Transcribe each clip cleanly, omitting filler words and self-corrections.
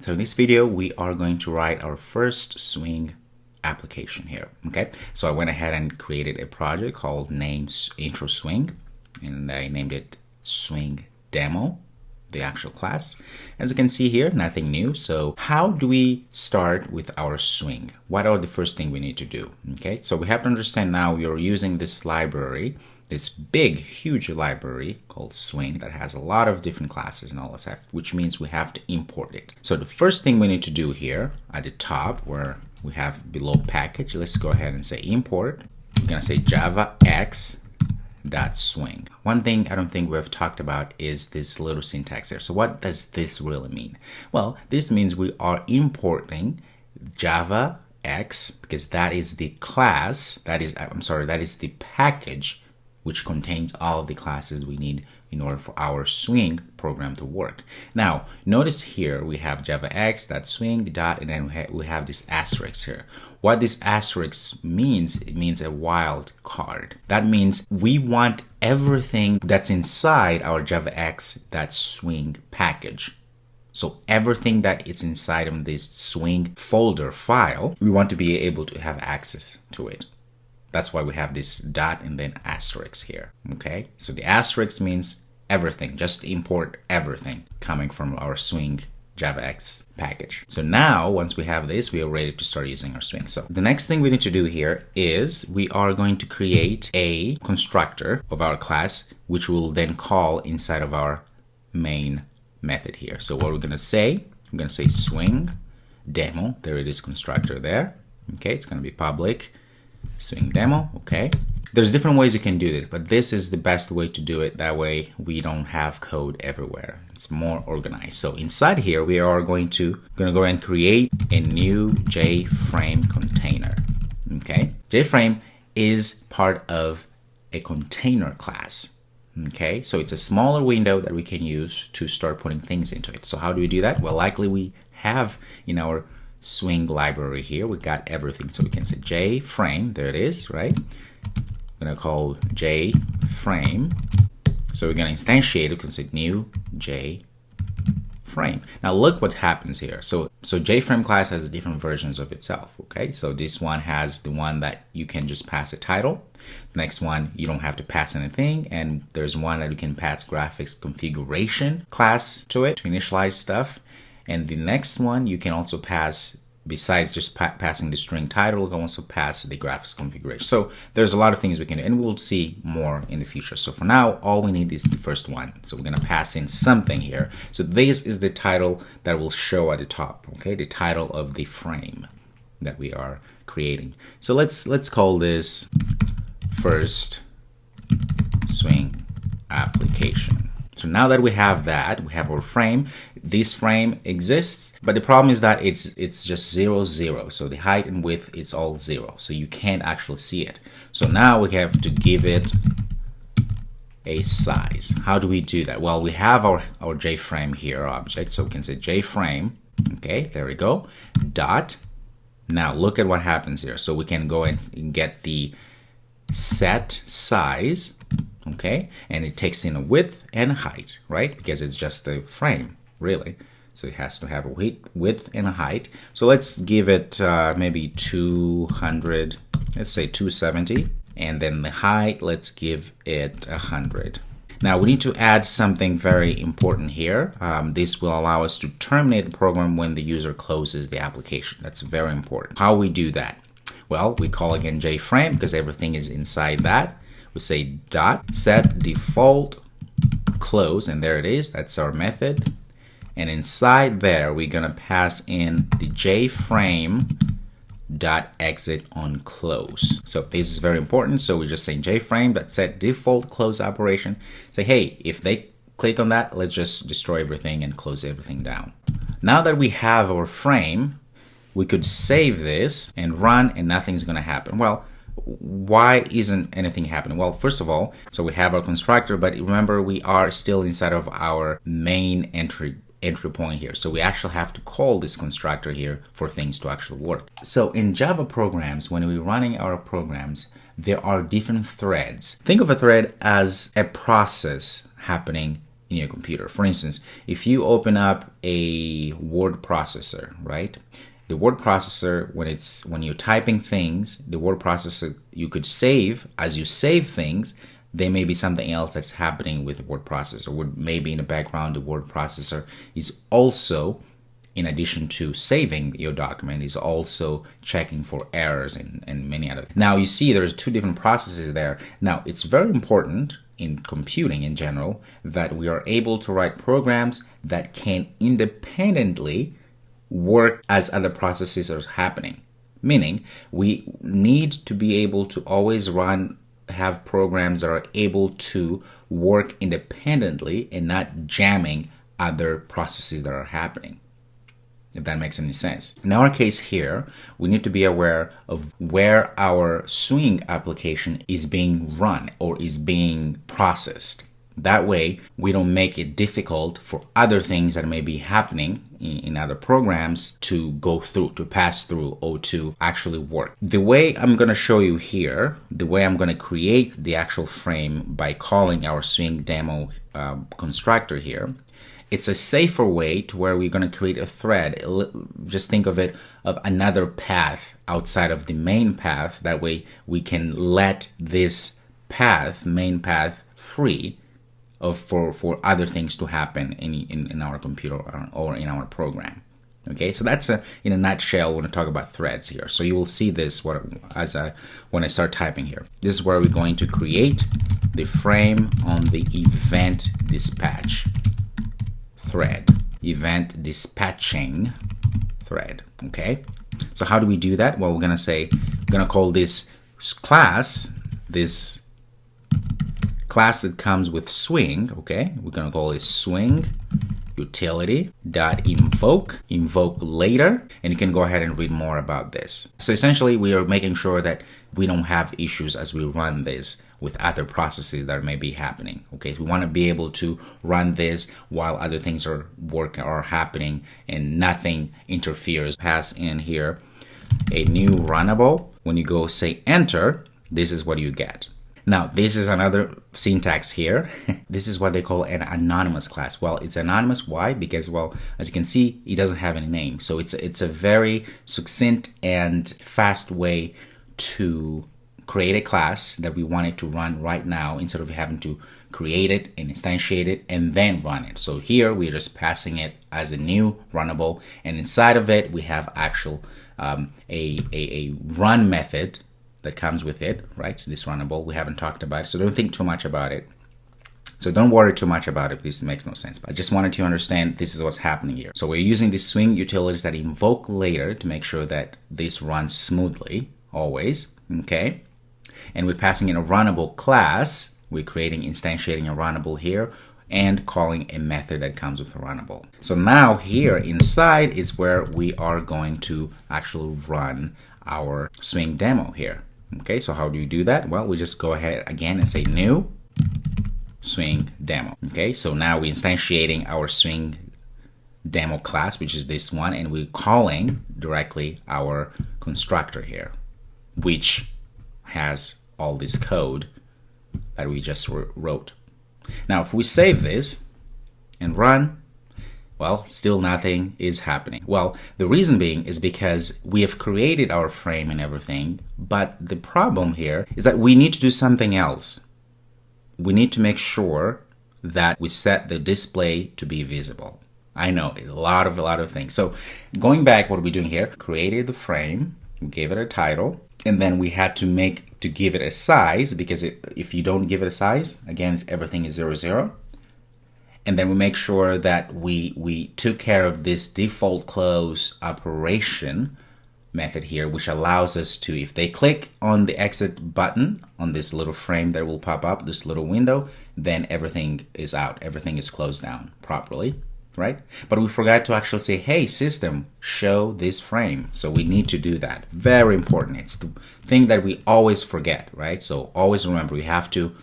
So in this video, we are going to write our first Swing application here. Okay, so I went ahead and created a project called names intro Swing, and I named it Swing Demo, the actual class. As you can see here, nothing new. So how do we start with our Swing? What are the first thing we need to do? Okay, so we have to understand now we are using this library, this big, huge library called Swing that has a lot of different classes and all that stuff, which means we have to import it. So the first thing we need to do here at the top where we have below package, let's go ahead and say import. We're gonna say javax.swing. One thing I don't think we've talked about is this little syntax there. So what does this really mean? Well, this means we are importing JavaX because that is the class, that is the package which contains all of the classes we need in order for our Swing program to work. Now, notice here we have javax.swing dot, and then we have this asterisk here. What this asterisk means, it means a wild card. That means we want everything that's inside our javax.swing package. So everything that is inside of this Swing folder file, we want to be able to have access to it. That's why we have this dot and then asterisk here, okay? So the asterisk means everything, just import everything coming from our Swing JavaX package. So now, once we have this, we are ready to start using our Swing. So the next thing we need to do here is we are going to create a constructor of our class, which we'll then call inside of our main method here. So what we're gonna say, I'm gonna say Swing Demo, there it is, constructor there. Okay, it's gonna be public Swing Demo, okay. There's different ways you can do this, but this is the best way to do it. That way we don't have code everywhere. It's more organized. So inside here, we are going to go and create a new JFrame container, okay. JFrame is part of a container class, okay. So it's a smaller window that we can use to start putting things into it. So how do we do that? Well, likely we have in our Swing library here, we got everything. So we can say JFrame, there it is, right? I'm gonna call JFrame. So we're gonna instantiate it, we can say new JFrame. Now look what happens here. So JFrame class has different versions of itself, okay? So this one has the one that you can just pass a title. The next one, you don't have to pass anything. And there's one that you can pass graphics configuration class to it to initialize stuff. And the next one, you can also pass, besides just passing the string title, you can also pass the graphics configuration. So there's a lot of things we can do, and we'll see more in the future. So for now, all we need is the first one. So we're gonna pass in something here. So this is the title that will show at the top, okay? The title of the frame that we are creating. So let's call this first Swing application. So now that we have that, we have our frame. This frame exists, but the problem is that it's just 0, 0. So the height and width, it's all 0. So you can't actually see it. So now we have to give it a size. How do we do that? Well, we have our JFrame here object. So we can say JFrame. Okay, there we go. Dot. Now look at what happens here. So we can go and get the set size. Okay, and it takes in a width and a height, right? Because it's just a frame, really. So it has to have a width and a height. So let's give it maybe 200, let's say 270. And then the height, let's give it 100. Now we need to add something very important here. This will allow us to terminate the program when the user closes the application. That's very important. How we do that? Well, we call again JFrame because everything is inside that. We say dot set default close, and there it is. That's our method. And inside there, we're gonna pass in the JFrame dot exit on close. So this is very important. So we're just saying JFrame dot set default close operation. Say, hey, if they click on that, let's just destroy everything and close everything down. Now that we have our frame, we could save this and run, and nothing's gonna happen. Well, why isn't anything happening? Well, first of all, so we have our constructor, but remember we are still inside of our main entry point here. So we actually have to call this constructor here for things to actually work. So in Java programs, when we're running our programs, there are different threads. Think of a thread as a process happening in your computer. For instance, if you open up a word processor, right? The word processor, when you're typing things, the word processor, you could save, as you save things, there may be something else that's happening with the word processor. Maybe in the background, the word processor is also, in addition to saving your document, is also checking for errors and many other. Now you see there's two different processes there. Now it's very important in computing in general that we are able to write programs that can independently work as other processes are happening. Meaning we need to be able to always have programs that are able to work independently and not jamming other processes that are happening, if that makes any sense. In our case here, we need to be aware of where our Swing application is being run or is being processed. That way, we don't make it difficult for other things that may be happening in other programs to go through, to pass through, or to actually work. The way I'm going to show you here, the way I'm going to create the actual frame by calling our Swing demo constructor here, it's a safer way to where we're going to create a thread. Just think of it of another path outside of the main path. That way we can let this path, main path, free for other things to happen in our computer or in our program. Okay, so that's in a nutshell when I talk about threads here. So you will see this when I start typing here. This is where we're going to create the frame on the event dispatch thread, event dispatching thread. Okay, so how do we do that? Well, we're gonna call this class that comes with Swing. Okay, we're gonna call it Swing utility dot invoke later, and you can go ahead and read more about this. So essentially we are making sure that we don't have issues as we run this with other processes that may be happening. Okay, we want to be able to run this while other things are happening and nothing interferes. Pass in here a new runnable. When you go say enter, this is what you get. Now, this is another syntax here. This is what they call an anonymous class. Well, it's anonymous. Why? Because, well, as you can see, it doesn't have any name. So it's a very succinct and fast way to create a class that we want it to run right now instead of having to create it and instantiate it and then run it. So here we're just passing it as a new runnable, and inside of it we have actual a run method that comes with it, right? So this runnable, we haven't talked about it, so don't think too much about it. So don't worry too much about it. This makes no sense. But I just wanted to understand this is what's happening here. So we're using the Swing utilities that invoke later to make sure that this runs smoothly, always, okay? And we're passing in a runnable class. We're instantiating a runnable here and calling a method that comes with a runnable. So now here inside is where we are going to actually run our Swing demo here. Okay, so how do you do that? Well, we just go ahead again and say new Swing demo. Okay, so now we're instantiating our Swing demo class, which is this one, and we're calling directly our constructor here, which has all this code that we just wrote. Now, if we save this and run, well, still nothing is happening. Well, the reason being is because we have created our frame and everything, but the problem here is that we need to do something else. We need to make sure that we set the display to be visible. I know, a lot of things. So going back, what are we doing here? Created the frame, we gave it a title, and then we had to give it a size, because if you don't give it a size, again, everything is 0, 0. And then we make sure that we took care of this default close operation method here, which allows us to, if they click on the exit button on this little frame that will pop up, this little window, then everything is out. Everything is closed down properly, right? But we forgot to actually say, hey, system, show this frame. So we need to do that. Very important. It's the thing that we always forget, right? So always remember, we have to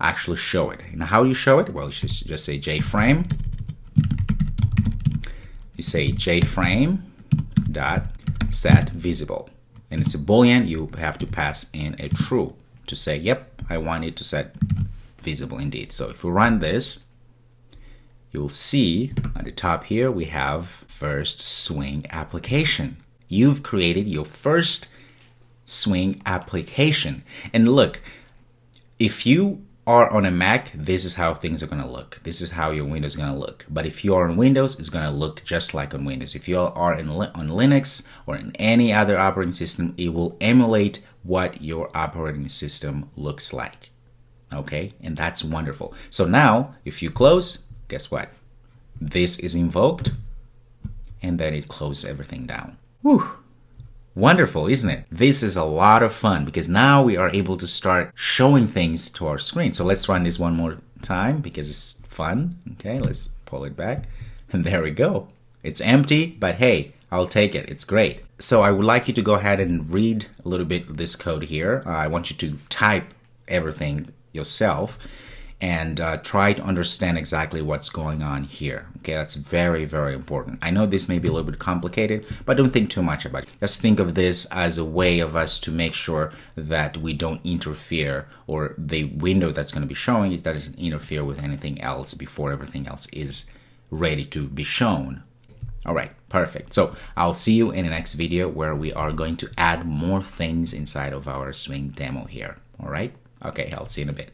actually show it. And how do you show it? Well, you just say JFrame. You say JFrame dot set visible, and it's a boolean. You have to pass in a true to say, yep, I want it to set visible indeed. So if we run this, you'll see at the top here, we have first swing application. You've created your first swing application. And look, if you are on a Mac, this is how things are going to look. This is how your Windows is going to look. But if you are on Windows, it's going to look just like on Windows. If you are on Linux or in any other operating system, it will emulate what your operating system looks like. Okay, and that's wonderful. So now, if you close, guess what? This is invoked, and then it closes everything down. Whew. Wonderful, isn't it? This is a lot of fun because now we are able to start showing things to our screen. So let's run this one more time because it's fun. Okay, let's pull it back. And there we go. It's empty, but hey, I'll take it. It's great. So I would like you to go ahead and read a little bit of this code here. I want you to type everything yourself and try to understand exactly what's going on here. Okay, that's very, very important. I know this may be a little bit complicated, but don't think too much about it. Just think of this as a way of us to make sure that we don't interfere, or the window that's going to be showing, it doesn't interfere with anything else before everything else is ready to be shown. All right, perfect. So I'll see you in the next video where we are going to add more things inside of our swing demo here. All right? Okay, I'll see you in a bit.